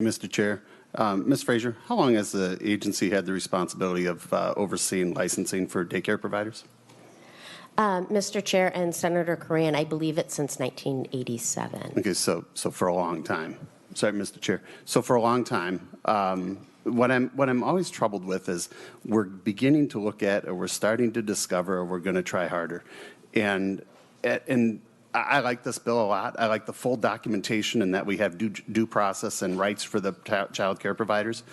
Mr. Chair. Ms. Frazier, how long has the agency had the responsibility of overseeing licensing for daycare providers? Mr. Chair and Senator Koran, I believe it's since 1987. Okay, so for a long time. Sorry, Mr. Chair. So for a long time, what I'm always troubled with is we're beginning to look at, or we're starting to discover, or we're going to try harder, and I like this bill a lot. I like the full documentation and that we have due process and rights for the child care providers.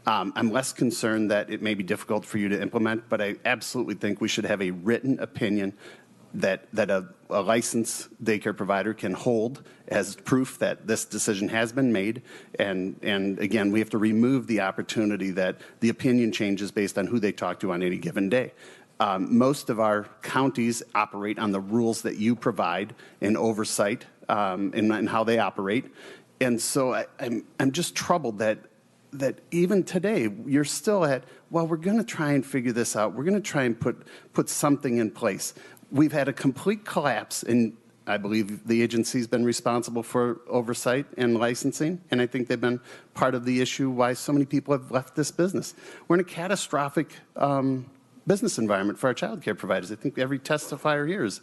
I'm less concerned that it may be difficult for you to implement, but I absolutely think we should have a written opinion that a licensed daycare provider can hold as proof that this decision has been made. And again, we have to remove the opportunity that the opinion changes based on who they talk to on any given day. Most of our counties operate on the rules that you provide and oversight in how they operate. And so I'm just troubled that even today you're still at, well, we're going to try and figure this out. We're going to try and put something in place. We've had a complete collapse, and I believe the agency's been responsible for oversight and licensing, and I think they've been part of the issue why so many people have left this business. We're in a catastrophic business environment for our child care providers. I think every testifier here has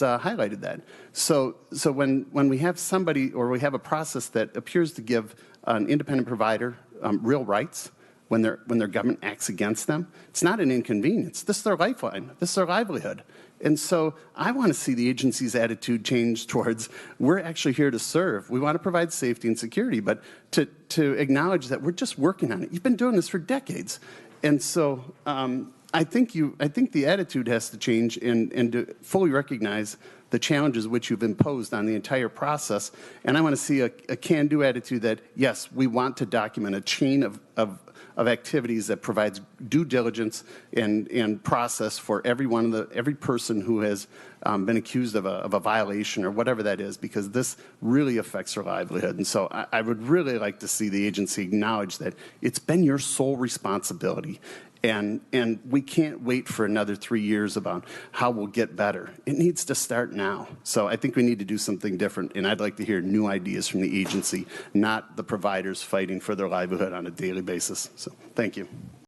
highlighted that. So when we have somebody, or we have a process that appears to give an independent provider real rights when their government acts against them, it's not an inconvenience. This is their lifeline. This is their livelihood. And so I want to see the agency's attitude change towards, we're actually here to serve. We want to provide safety and security, but to acknowledge that we're just working on it. You've been doing this for decades. And so I think the attitude has to change and to fully recognize the challenges which you've imposed on the entire process. And I want to see a can-do attitude that, yes, we want to document a chain of activities that provides due diligence and process for every person who has been accused of a violation or whatever that is, because this really affects their livelihood. And so I would really like to see the agency acknowledge that it's been your sole responsibility. And we can't wait for another 3 years about how we'll get better. It needs to start now. So I think we need to do something different, and I'd like to hear new ideas from the agency, not the providers fighting for their livelihood on a daily basis. So thank you.